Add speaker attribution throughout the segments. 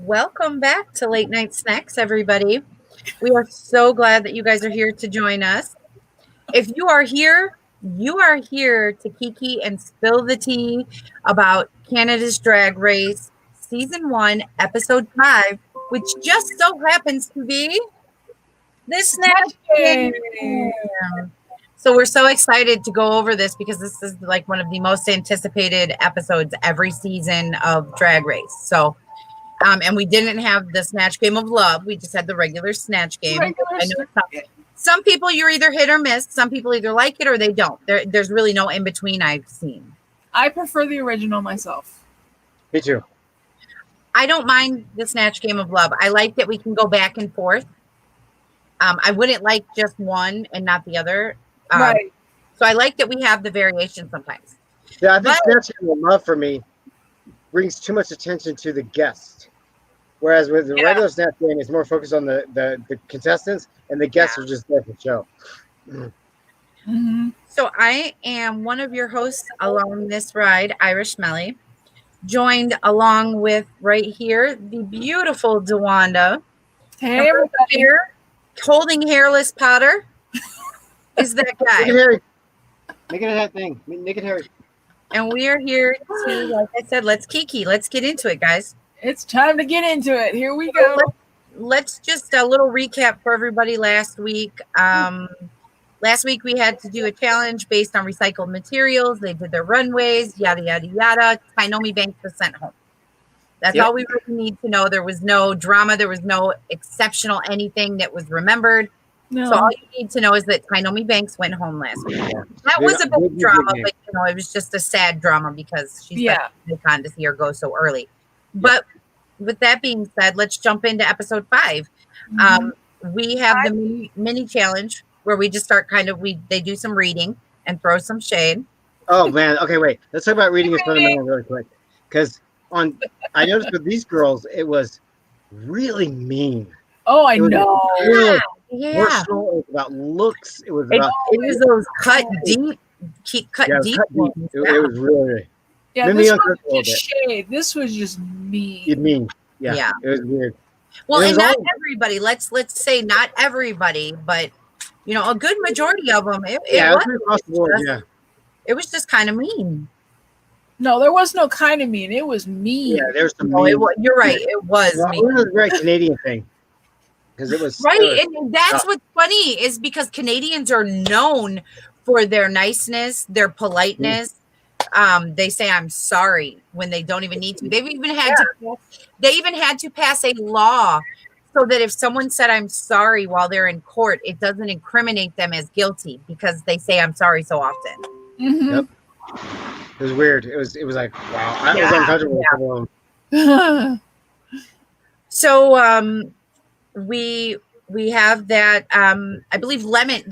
Speaker 1: Welcome back to Late Night Snacks, everybody. We are so glad that you guys are here to join us. If you are here to kiki and spill the tea about Canada's Drag Race Season 1, Episode 5, which just so happens to be the Snatch Game. So we're so excited to go over this because this is like one of the most anticipated episodes every season of Drag Race. So and we didn't have the Snatch Game of Love. We just had the regular Snatch Game. I know some people you're either hit or miss. Some people either like it or they don't. There's really no in between I've seen.
Speaker 2: I prefer the original myself.
Speaker 3: Me too.
Speaker 1: I don't mind the Snatch Game of Love. I like that we can go back and forth. I wouldn't like just one and not the other.
Speaker 2: Right.
Speaker 1: So I like that we have the variation sometimes.
Speaker 3: Yeah, I think Snatch Game of Love for me brings too much attention to the guest. Whereas with the regular Snatch Game, it's more focused on the contestants, and the guests are just there for show.
Speaker 2: Mm-hmm.
Speaker 1: So I am one of your hosts along this ride, Irish Melly, joined along with right here the beautiful DeWanda.
Speaker 2: Hey, everybody.
Speaker 1: Here, holding hairless Potter is that guy.
Speaker 3: Make it hairy. Make it a head thing. Make it hairy.
Speaker 1: And we are here to, like I said, let's kiki. Let's get into it, guys.
Speaker 2: It's time to get into it. Here we go.
Speaker 1: Let's just a little recap for everybody last week. Last week we had to do a challenge based on recycled materials. They did their runways, yada, yada, yada. Tainomi Banks was sent home. That's all we really need to know. There was no drama. There was no exceptional anything that was remembered.
Speaker 2: No.
Speaker 1: So all you need to know is that Tainomi Banks went home last week. That was a big drama, but it was just a sad drama because she's icon to see her go so early. But with that being said, let's jump into episode 5. We have the mini challenge where we just start they do some reading and throw some shade.
Speaker 3: Oh man, okay, wait. Let's talk about reading is fundamental really quick. Because I noticed with these girls, it was really mean.
Speaker 2: Oh, I know.
Speaker 3: Really personal. It was about looks. It was
Speaker 1: those cut deep.
Speaker 3: It was really.
Speaker 2: Yeah, this was just shade. This was just mean.
Speaker 3: Mean. Yeah. It was weird.
Speaker 1: Well, and not everybody. Let's say not everybody, but a good majority of them. It was
Speaker 3: across the board.
Speaker 1: It was just kind of mean.
Speaker 2: No, there was no kind of mean. It was mean.
Speaker 3: Yeah, there's some. Mean.
Speaker 1: You're right. It was mean.
Speaker 3: It was a very Canadian thing because it was
Speaker 1: right, and that's what's funny is because Canadians are known for their niceness, their politeness. They say I'm sorry when they don't even need to. They even had to pass a law so that if someone said I'm sorry while they're in court, it doesn't incriminate them as guilty because they say I'm sorry so often.
Speaker 2: Mm-hmm.
Speaker 3: Yep. It was weird. It was like wow. I was uncomfortable.
Speaker 1: Yeah. So we have that I believe Lemon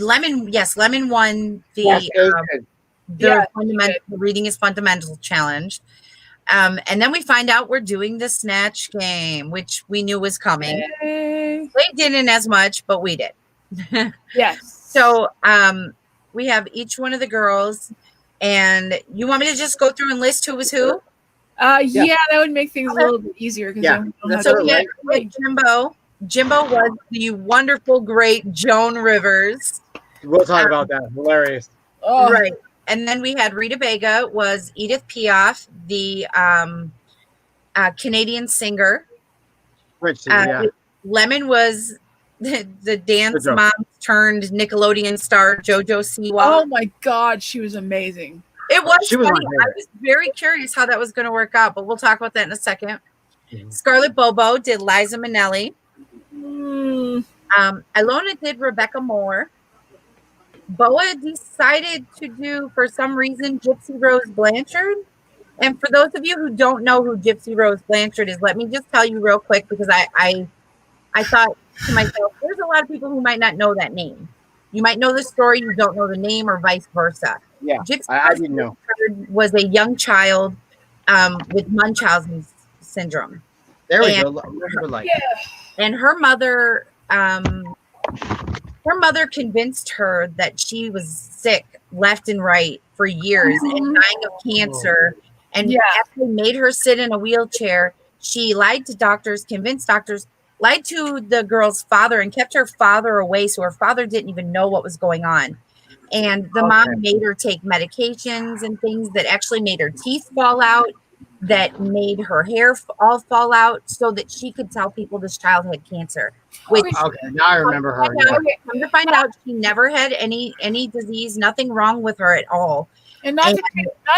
Speaker 1: won the reading is fundamental challenge. And then we find out we're doing the Snatch Game, which we knew was coming.
Speaker 2: Yay.
Speaker 1: They didn't as much, but we did.
Speaker 2: Yes.
Speaker 1: So we have each one of the girls, and you want me to just go through and list who was who?
Speaker 2: Yeah, that would make things a little bit easier.
Speaker 1: So we had Jimbo. Jimbo was the wonderful, great Joan Rivers.
Speaker 3: We'll talk about that. Hilarious.
Speaker 2: Oh.
Speaker 1: Right. And then we had Rita Vega was Edith Piaf, the Canadian singer. Lemon was the dance mom turned Nickelodeon star JoJo Siwa.
Speaker 2: Oh my God, she was amazing.
Speaker 1: It was funny. I was very curious how that was going to work out, but we'll talk about that in a second. Mm-hmm. Scarlett Bobo did Liza Minnelli. Ilona did Rebecca Moore. Boa decided to do, for some reason, Gypsy Rose Blanchard. And for those of you who don't know who Gypsy Rose Blanchard is, let me just tell you real quick, because I thought to myself, there's a lot of people who might not know that name. You might know the story, you don't know the name, or vice versa.
Speaker 3: Yeah,
Speaker 1: Gypsy
Speaker 3: I didn't know.
Speaker 1: Was a young child with Munchausen's syndrome.
Speaker 3: There we go.
Speaker 1: And her mother convinced her that she was sick left and right for years and dying of cancer. And after they made her sit in a wheelchair, She lied to doctors, convinced doctors, lied to the girl's father, and kept her father away, so her father didn't even know what was going on. And the mom made her take medications and things that actually made her teeth fall out, that made her hair all fall out, so that she could tell people this child had cancer. Which,
Speaker 3: now I remember her.
Speaker 1: Come to find out, she never had any disease, nothing wrong with her at all.
Speaker 2: And not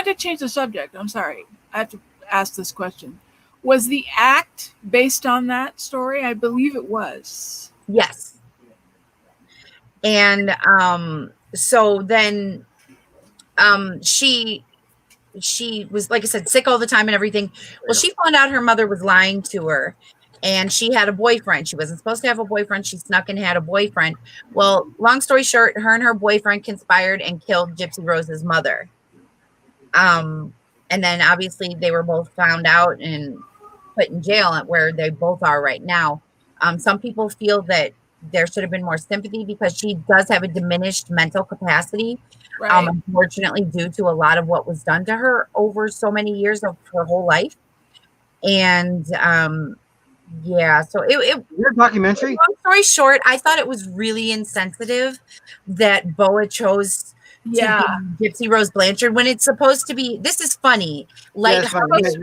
Speaker 2: to change the subject, I'm sorry, I have to ask this question. Was the act based on that story? I believe it was.
Speaker 1: Yes. And so then she was, like I said, sick all the time and everything. Well, she found out her mother was lying to her, and she had a boyfriend. She wasn't supposed to have a boyfriend. She snuck and had a boyfriend. Well, long story short, her and her boyfriend conspired and killed Gypsy Rose's mother. And then obviously they were both found out and put in jail, where they both are right now. Some people feel that there should have been more sympathy because she does have a diminished mental capacity,
Speaker 2: Right.
Speaker 1: Unfortunately, due to a lot of what was done to her over so many years of her whole life. And yeah, so
Speaker 3: your documentary.
Speaker 1: Long story short, I thought it was really insensitive that Boa chose to be Gypsy Rose Blanchard when it's supposed to be. This is funny, lighthearted,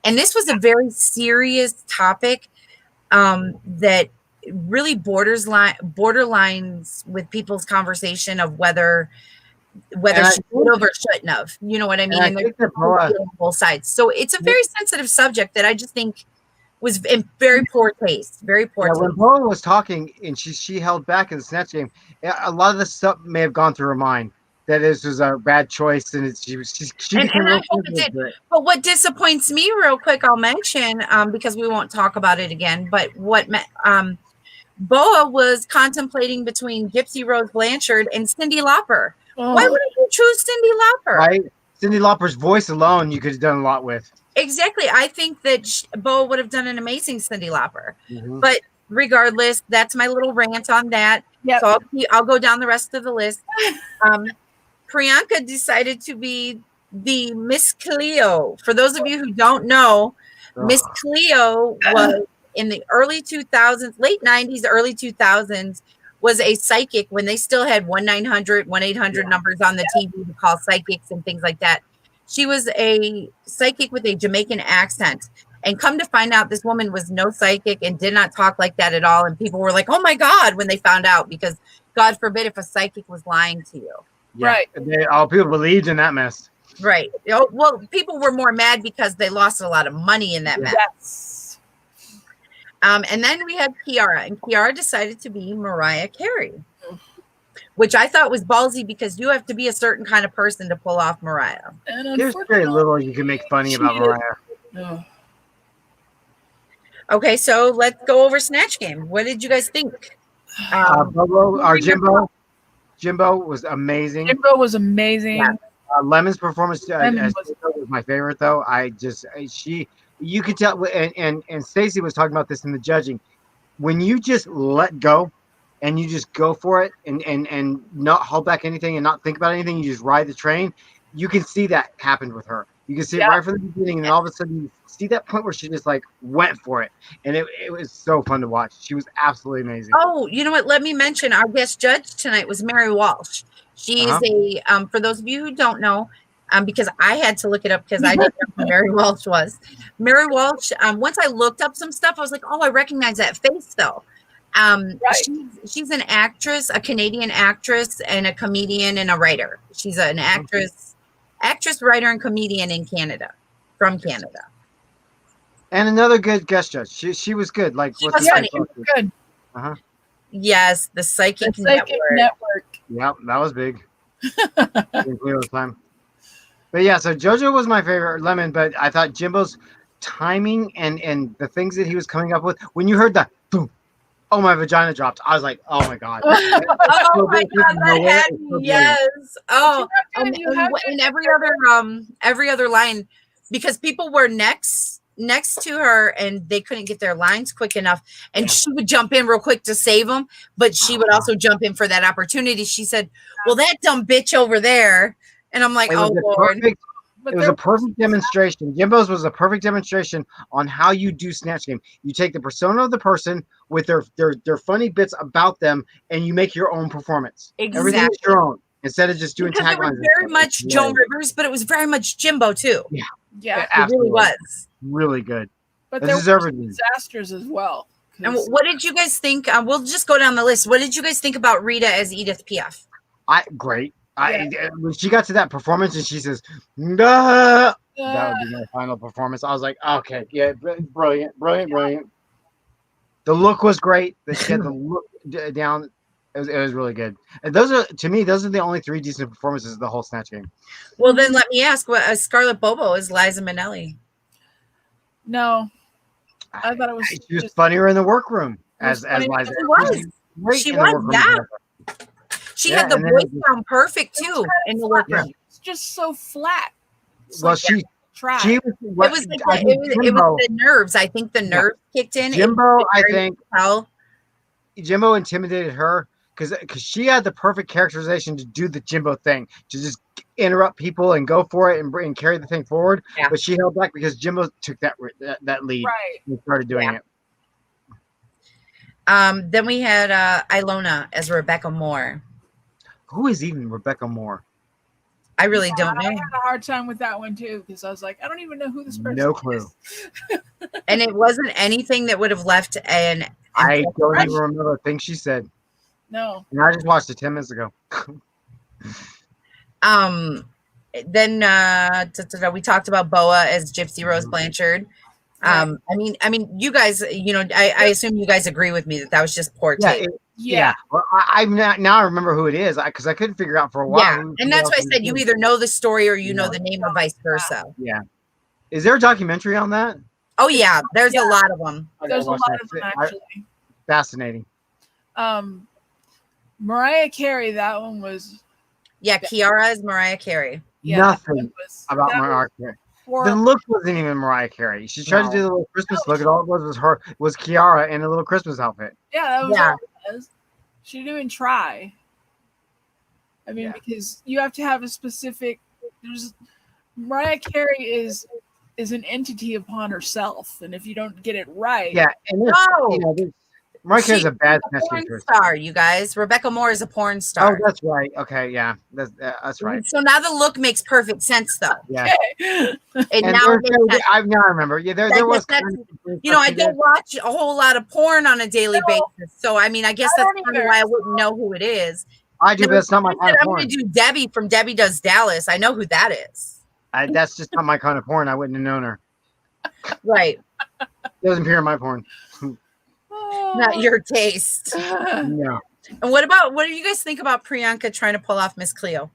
Speaker 1: and this was a very serious topic that really borderlines with people's conversation of whether she should have or shouldn't have. You know what I mean? And they're both sides. So it's a very sensitive subject that I just think was in very poor taste. Very poor taste.
Speaker 3: When Boa was talking and she held back in the Snatch Game, a lot of this stuff may have gone through her mind. That this was a bad choice, and she
Speaker 1: and I hope it did. But what disappoints me, real quick, I'll mention because we won't talk about it again. But what Boa was contemplating between Gypsy Rose Blanchard and Cyndi Lauper. Why wouldn't you choose Cyndi Lauper?
Speaker 3: Right, Cyndi Lauper's voice alone, you could have done a lot with.
Speaker 1: Exactly, I think that Boa would have done an amazing Cyndi Lauper. But regardless, that's my little rant on that.
Speaker 2: Yep.
Speaker 1: So I'll go down the rest of the list. Priyanka decided to be the Miss Cleo. For those of you who don't know, Miss Cleo was in the early 2000s, late 90s, early 2000s, was a psychic when they still had 1-900, 1-800 numbers on the TV to call psychics and things like that. She was a psychic with a Jamaican accent. And come to find out, this woman was no psychic and did not talk like that at all. And people were like, oh my God, when they found out, because God forbid if a psychic was lying to you.
Speaker 3: Yeah. Right. All people believed in that mess.
Speaker 1: Right. Well, people were more mad because they lost a lot of money in that mess.
Speaker 2: Yes.
Speaker 1: And then we had Kiara, and Kiara decided to be Mariah Carey, which I thought was ballsy because you have to be a certain kind of person to pull off Mariah.
Speaker 2: And
Speaker 3: there's very little you can make funny about Mariah.
Speaker 1: Okay, so let's go over Snatch Game. What did you guys think?
Speaker 3: Jimbo was amazing.
Speaker 2: Jimbo was amazing.
Speaker 1: Yeah.
Speaker 3: Lemon's performance was my favorite, though. You could tell, and Stacey was talking about this in the judging. When you just let go and you just go for it and not hold back anything and not think about anything, you just ride the train, you can see that happened with her. You can see it right from the beginning, and all of a sudden you see that point where she just like went for it. And it was so fun to watch. She was absolutely amazing.
Speaker 1: Oh, you know what? Let me mention our guest judge tonight was Mary Walsh. She is for those of you who don't know, because I had to look it up because I didn't know who Mary Walsh was. Mary Walsh, once I looked up some stuff, I was like, oh, I recognize that face though. She's an actress, a Canadian actress, and a comedian and a writer. She's an actress, writer, and comedian in Canada, from Canada.
Speaker 3: And another good guest judge. She was good. Like
Speaker 2: she was funny. Good.
Speaker 1: Yes, the Psychic Network.
Speaker 3: Yep, that was big. Time. But yeah, so JoJo was my favorite, Lemon, but I thought Jimbo's timing and the things that he was coming up with. When you heard that boom, oh, my vagina dropped. I was like, oh my God.
Speaker 1: Oh my God, that had me. Yes. Oh, and every other line, because people were next to her and they couldn't get their lines quick enough, and she would jump in real quick to save them, but she would also jump in for that opportunity. She said, well, that dumb bitch over there, and I'm like, oh Lord.
Speaker 3: It was a perfect demonstration. Jimbo's was a perfect demonstration on how you do Snatch Game. You take the persona of the person with their funny bits about them, and you make your own performance.
Speaker 1: Exactly.
Speaker 3: Everything is your own instead of just doing
Speaker 1: because it was
Speaker 3: taglines.
Speaker 1: very much Joan Rivers, but it was very much Jimbo too.
Speaker 2: Yeah,
Speaker 1: it really was
Speaker 3: really good.
Speaker 2: But there were disasters as well.
Speaker 1: And what did you guys think? We'll just go down the list. What did you guys think about Rita as Edith Piaf?
Speaker 3: Great. When she got to that performance and she says, that would be my final performance. I was like, okay, yeah, brilliant. The look was great. She had the look down. It was really good. And those are the only 3 decent performances of the whole Snatch Game.
Speaker 1: Well, then let me ask, what Scarlett Bobo is Liza Minnelli?
Speaker 2: No, I thought it was.
Speaker 3: She was funnier in the workroom as Liza.
Speaker 1: She was, yeah. She had the voice sound perfect too in the workroom.
Speaker 2: It's just so flat.
Speaker 3: Well, she
Speaker 1: was the nerves. I think the nerves kicked in.
Speaker 3: Jimbo intimidated her because she had the perfect characterization to do the Jimbo thing, to just interrupt people and go for it and carry the thing forward. Yeah. But she held back because Jimbo took that lead and started doing it.
Speaker 1: Then we had Ilona as Rebecca Moore.
Speaker 3: Who is even Rebecca Moore?
Speaker 1: I really don't know.
Speaker 2: I had a hard time with that one too because I was like, I don't even know who this person is.
Speaker 3: No clue.
Speaker 1: And it wasn't anything that would have left an.
Speaker 3: I don't even remember a thing she said.
Speaker 2: No.
Speaker 3: And I just watched it 10 minutes ago.
Speaker 1: Then we talked about Boa as Gypsy Rose Blanchard. I mean, you guys, I assume you guys agree with me that was just poor tape.
Speaker 2: Yeah.
Speaker 3: Well, I now remember who it is because I couldn't figure out for a while.
Speaker 1: Yeah, and that's why I said you either know the story or you know the name or vice versa.
Speaker 3: Yeah. Is there a documentary on that?
Speaker 1: Oh yeah, there's a lot of them.
Speaker 2: There's a lot of them actually.
Speaker 3: Fascinating.
Speaker 2: Mariah Carey, that one was.
Speaker 1: Yeah, Kiara is Mariah Carey.
Speaker 2: Yeah,
Speaker 3: nothing about Mariah Carey. The look wasn't even Mariah Carey. She tried to do the little Christmas look, and all it was Kiara in a little Christmas outfit.
Speaker 2: Yeah, that was all it was. She didn't even try. I mean, because you have to have a specific. Mariah Carey is an entity upon herself, and if you don't get it right,
Speaker 3: Mariah Carey's a bad
Speaker 1: porn star, you guys. Rebecca Moore is a porn star.
Speaker 3: Oh, that's right. Okay, yeah, that's right.
Speaker 1: So now the look makes perfect sense, though.
Speaker 3: Yeah.
Speaker 1: And
Speaker 3: I now remember. Yeah, there was.
Speaker 1: I don't watch a whole lot of porn on a daily basis, so I mean, I guess that's kind of why I wouldn't know who it is.
Speaker 3: I do, but it's not my kind of porn.
Speaker 1: I'm going to do Debbie from Debbie Does Dallas. I know who that is.
Speaker 3: That's just not my kind of porn. I wouldn't have known her.
Speaker 1: Right.
Speaker 3: It doesn't appear in my porn.
Speaker 1: Not your taste.
Speaker 3: No.
Speaker 1: And what do you guys think about Priyanka trying to pull off Miss Cleo?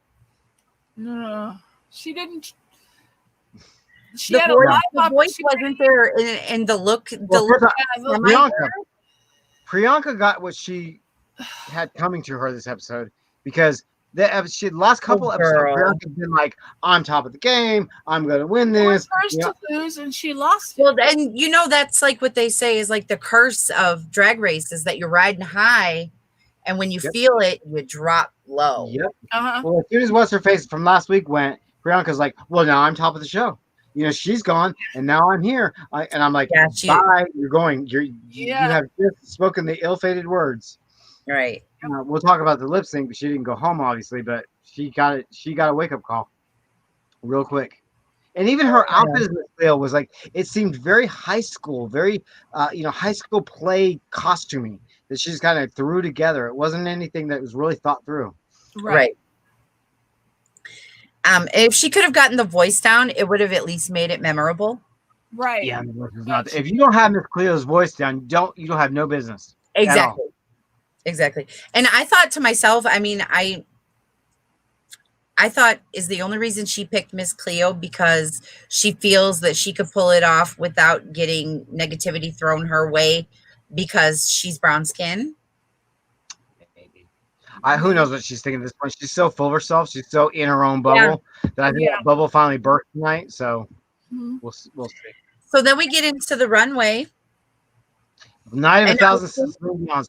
Speaker 2: No, she didn't. She
Speaker 1: the
Speaker 2: had
Speaker 1: voice, a lot of voice wasn't there in the look.
Speaker 3: Priyanka got what she had coming to her this episode because the last couple episodes, Priyanka's been like, "I'm top of the game. I'm gonna win this."
Speaker 2: First to lose, and she lost.
Speaker 1: Well, and that's like what they say is like the curse of Drag Race is that you're riding high, and when you feel it, you drop low.
Speaker 3: Yep. Well, as soon as what's her face from last week went, Priyanka's like, "Well, now I'm top of the show. She's gone, and now I'm here." And I'm like, "Bye. You're going. You have just spoken the ill-fated words."
Speaker 1: Right.
Speaker 3: We'll talk about the lip sync, but she didn't go home, obviously. But she got a wake up call, real quick. And even her outfit as Miss Cleo was like, it seemed very high school, very high school play costuming that she just kind of threw together. It wasn't anything that was really thought through.
Speaker 1: Right. If she could have gotten the voice down, it would have at least made it memorable.
Speaker 2: Right.
Speaker 3: Yeah. If you don't have Miss Cleo's voice down, you don't have no business.
Speaker 1: Exactly. And I thought to myself, I mean, I thought, is the only reason she picked Miss Cleo because she feels that she could pull it off without getting negativity thrown her way because she's brown skin?
Speaker 3: Maybe. Who knows what she's thinking at this point. She's so full of herself. She's so in her own bubble that I think that bubble finally burst tonight. So we'll see.
Speaker 1: So then we get into the runway.
Speaker 3: Night of 1,000 Celine Dion.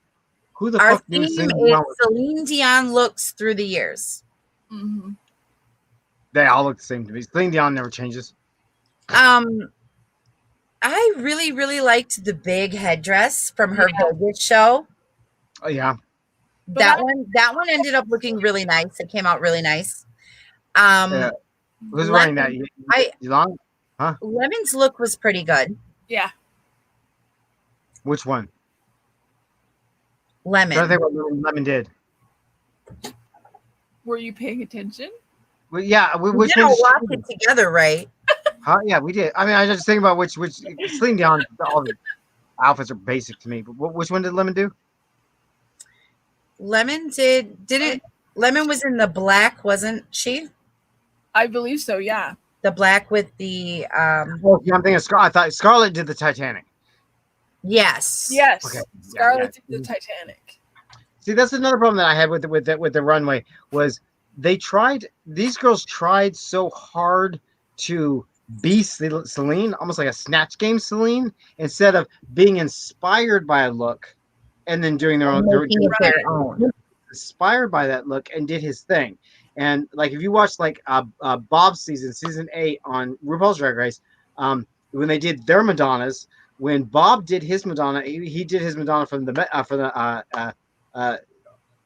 Speaker 3: Who the fuck knew
Speaker 1: Celine Dion looks through the years.
Speaker 2: Mm-hmm.
Speaker 3: They all look the same to me. Celine Dion never changes.
Speaker 1: I really, really liked the big headdress from her Vegas show.
Speaker 3: Oh yeah.
Speaker 1: That one ended up looking really nice. It came out really nice.
Speaker 3: Who's wearing that? Elon? Huh?
Speaker 1: Lemon's look was pretty good.
Speaker 2: Yeah.
Speaker 3: Which one?
Speaker 1: Lemon.
Speaker 3: I think what Lemon did.
Speaker 2: Were you paying attention?
Speaker 3: Well, yeah,
Speaker 1: We did all watch it together, right?
Speaker 3: Huh? Yeah, we did. I mean, I was just thinking about which Celine Dion. All the outfits are basic to me. But which one did Lemon do?
Speaker 1: Lemon didn't. Lemon was in the black, wasn't she?
Speaker 2: I believe so. Yeah.
Speaker 1: The black with the.
Speaker 3: Oh, yeah, I'm thinking. I thought Scarlett did the Titanic.
Speaker 1: Yes.
Speaker 2: Yes.
Speaker 3: Okay.
Speaker 2: Scarlett did the Titanic.
Speaker 3: See, that's another problem that I had with the runway was these girls tried so hard to be Celine, almost like a Snatch Game Celine, instead of being inspired by a look and then doing their own. Inspired by that look and did his thing. And like if you watch like Bob's season 8 on RuPaul's Drag Race, when they did their Madonnas, when Bob did his Madonna, he did his Madonna from the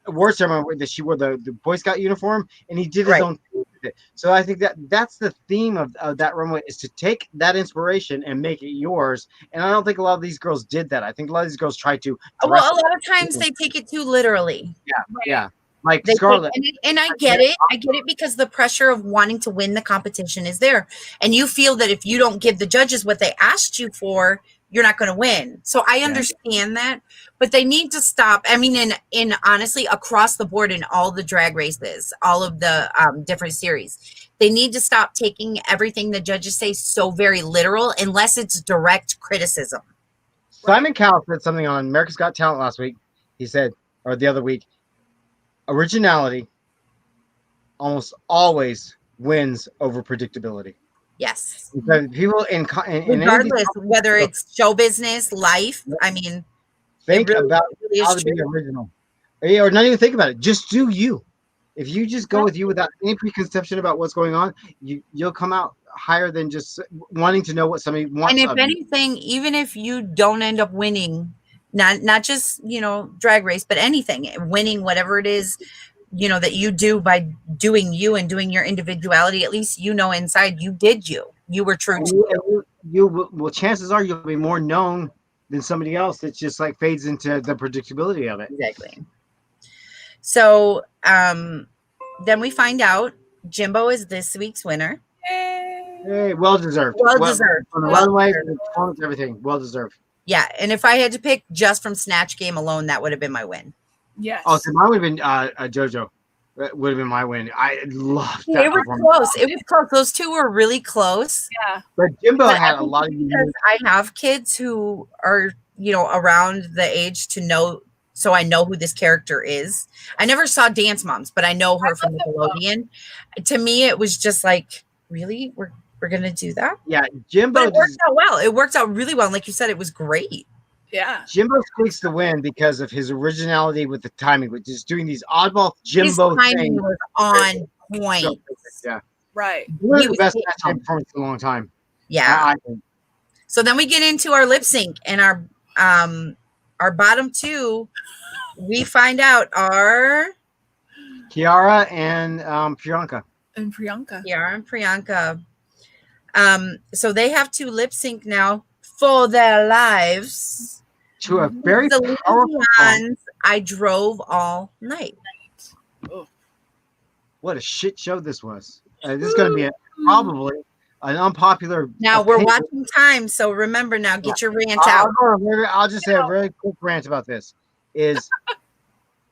Speaker 3: award ceremony that she wore the Boy Scout uniform, and he did his own thing with it. So I think that's the theme of that runway, is to take that inspiration and make it yours. And I don't think a lot of these girls did that. I think a lot of these girls tried to.
Speaker 1: Well, a lot of times they take it too literally.
Speaker 3: Yeah. Like Scarlett.
Speaker 1: And I get it. I get it because the pressure of wanting to win the competition is there. And you feel that if you don't give the judges what they asked you for, you're not going to win. So I understand that, but they need to stop. I mean, in honestly, across the board in all the drag races, all of the different series, they need to stop taking everything the judges say so very literal, unless it's direct criticism.
Speaker 3: Simon Cowell said something on America's Got Talent last week. He said, or the other week, originality almost always wins over predictability.
Speaker 1: Yes.
Speaker 3: Because people in
Speaker 1: regardless whether it's show business, life. I mean,
Speaker 3: think about how to be original, or not even think about it. Just do you. If you just go with you without any preconception about what's going on, you'll come out higher than just wanting to know what somebody wants.
Speaker 1: And if anything, even if you don't end up winning, not just Drag Race, but anything, winning whatever it is, that you do by doing you and doing your individuality, at least inside you did you were true to
Speaker 3: you. Well, chances are you'll be more known than somebody else that just like fades into the predictability of it.
Speaker 1: Exactly. So then we find out Jimbo is this week's winner.
Speaker 3: Hey, well deserved.
Speaker 1: Well deserved.
Speaker 3: On the runway, everything, well deserved.
Speaker 1: Yeah, and if I had to pick just from Snatch Game alone, that would have been my win.
Speaker 2: Yes.
Speaker 3: Oh, so mine would have been JoJo. That would have been my win. I loved that.
Speaker 1: It was close. It was close. Those two were really close.
Speaker 2: Yeah.
Speaker 3: But Jimbo had a lot of
Speaker 1: because I have kids who are, around the age to know, so I know who this character is. I never saw Dance Moms, but I know her from Nickelodeon. To me, it was just like, really? We're gonna do that?
Speaker 3: Yeah, Jimbo.
Speaker 1: But it worked out well. It worked out really well. And like you said, it was great.
Speaker 2: Yeah.
Speaker 3: Jimbo squeaks the win because of his originality with the timing, with just doing these oddball Jimbo
Speaker 1: his timing
Speaker 3: things.
Speaker 1: was on point.
Speaker 3: Yeah.
Speaker 2: Right.
Speaker 3: One of the best match performance in a long time.
Speaker 1: Yeah.
Speaker 3: I think.
Speaker 1: So then we get into our lip sync, and our bottom two, we find out are
Speaker 3: Kiara and Priyanka.
Speaker 1: Kiara and Priyanka. So they have to lip sync now for their lives
Speaker 3: to a very powerful song.
Speaker 1: I Drove All Night.
Speaker 2: Oh.
Speaker 3: What a shit show this was. This is going to be probably an unpopular.
Speaker 1: Now we're watching time, so remember now, get your rant out.
Speaker 3: I'll just say a very quick rant about this. Is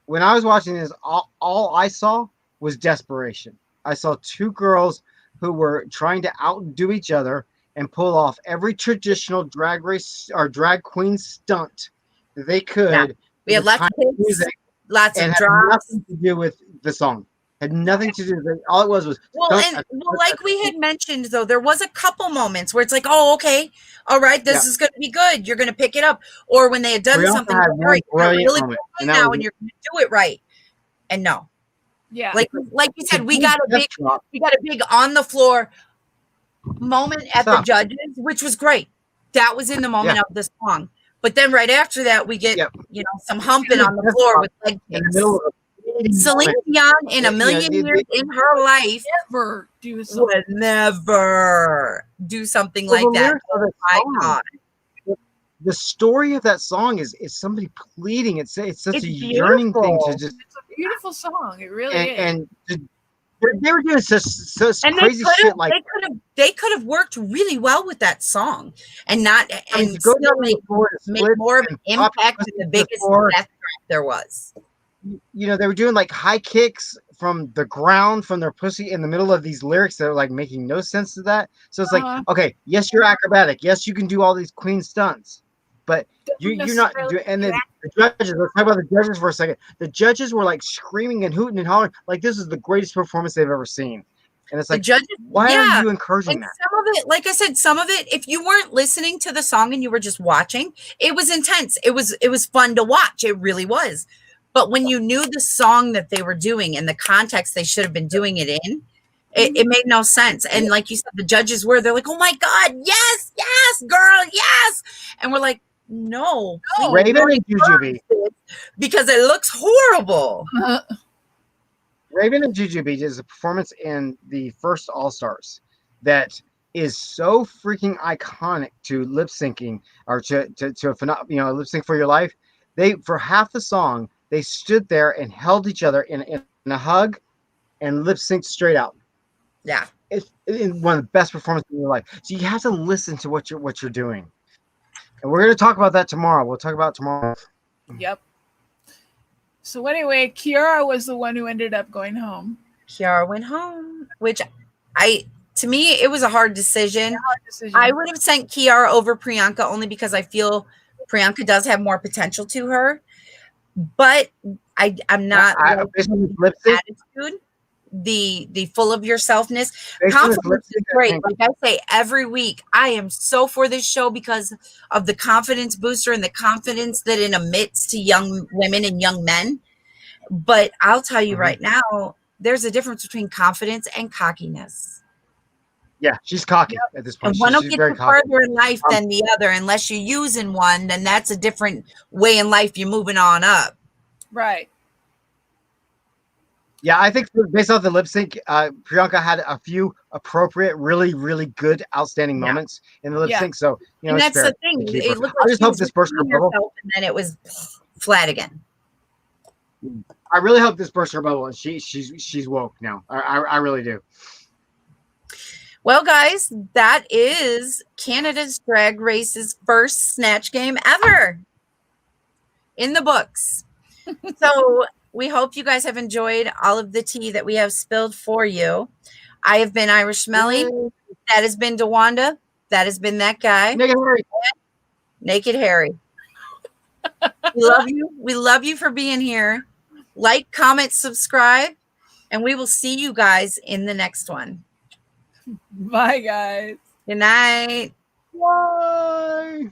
Speaker 3: when I was watching this, all I saw was desperation. I saw two girls who were trying to outdo each other and pull off every traditional drag race or drag queen stunt that they could. Yeah.
Speaker 1: We had lots of music, lots of drops.
Speaker 3: Nothing to do with the song. Had nothing to do with it. All it was
Speaker 1: like we had mentioned, though, there was a couple moments where it's like, oh, okay, all right, this is going to be good. You're going to pick it up. Or when they had done something, all right, you're really good now and you're going to do it right. And no.
Speaker 2: Yeah.
Speaker 1: Like you said, we got a big on the floor moment at the judges, which was great. That was in the moment of the song. But then right after that, we get some humping on the floor with leg kicks. Celine Dion in a million years in her life would never do something like that. Icon.
Speaker 3: The story of that song is somebody pleading. It's such a yearning thing to just.
Speaker 2: It's a beautiful song. It really is.
Speaker 3: And they were doing such crazy shit. Like
Speaker 1: they could have worked really well with that song and not still make more of an impact than the biggest death trap there was.
Speaker 3: You know, they were doing like high kicks from the ground from their pussy in the middle of these lyrics that are like making no sense to that. So it's like, okay, yes, you're acrobatic. Yes, you can do all these queen stunts, but you're not doing. And then the judges. Let's talk about the judges for a second. The judges were like screaming and hooting and hollering like this is the greatest performance they've ever seen. And it's like, judges, why are you encouraging that?
Speaker 1: Some of it, like I said, some of it, if you weren't listening to the song and you were just watching, it was intense. It was fun to watch. It really was. But when you knew the song that they were doing and the context they should have been doing it in, it made no sense. And like you said, the judges they're like, oh my God, yes, girl, yes. And we're like, no.
Speaker 3: Raven and Jujubee.
Speaker 1: Because it looks horrible.
Speaker 3: Raven and Jujubee is a performance in the first All-Stars that is so freaking iconic to lip syncing or to lip sync for your life. They, for half the song, they stood there and held each other in a hug and lip synced straight out.
Speaker 1: Yeah.
Speaker 3: It's one of the best performances in your life. So you have to listen to what you're doing. And we're going to talk about that tomorrow. We'll talk about it tomorrow.
Speaker 2: Yep. So anyway, Kiara was the one who ended up going home.
Speaker 1: Kiara went home, which to me, it was a hard decision. I would have sent Kiara over Priyanka only because I feel Priyanka does have more potential to her. But I'm not attitude, the full of yourselfness. Confidence is great. Like I say every week, I am so for this show because of the confidence booster and the confidence that it emits to young women and young men. But I'll tell you right now, there's a difference between confidence and cockiness.
Speaker 3: Yeah, she's cocky at this point.
Speaker 1: And one will get you further in life than the other. Unless you're using one, then that's a different way in life. You're moving on up.
Speaker 2: Right.
Speaker 3: Yeah, I think based off the lip sync, Priyanka had a few appropriate, really, really good, outstanding moments in the lip sync. So,
Speaker 1: and that's the thing. It looked like
Speaker 3: I just hope this burst her bubble.
Speaker 1: And then it was flat again.
Speaker 3: I really hope this burst her bubble and she's woke now. I really do.
Speaker 1: Well, guys, that is Canada's Drag Race's first Snatch Game ever in the books. So we hope you guys have enjoyed all of the tea that we have spilled for you. I have been Irish Melly. That has been DeWanda. That has been that guy. Naked Harry. We love you. We love you for being here. Like, comment, subscribe, and we will see you guys in the next one.
Speaker 2: Bye, guys.
Speaker 1: Good night.
Speaker 2: Bye.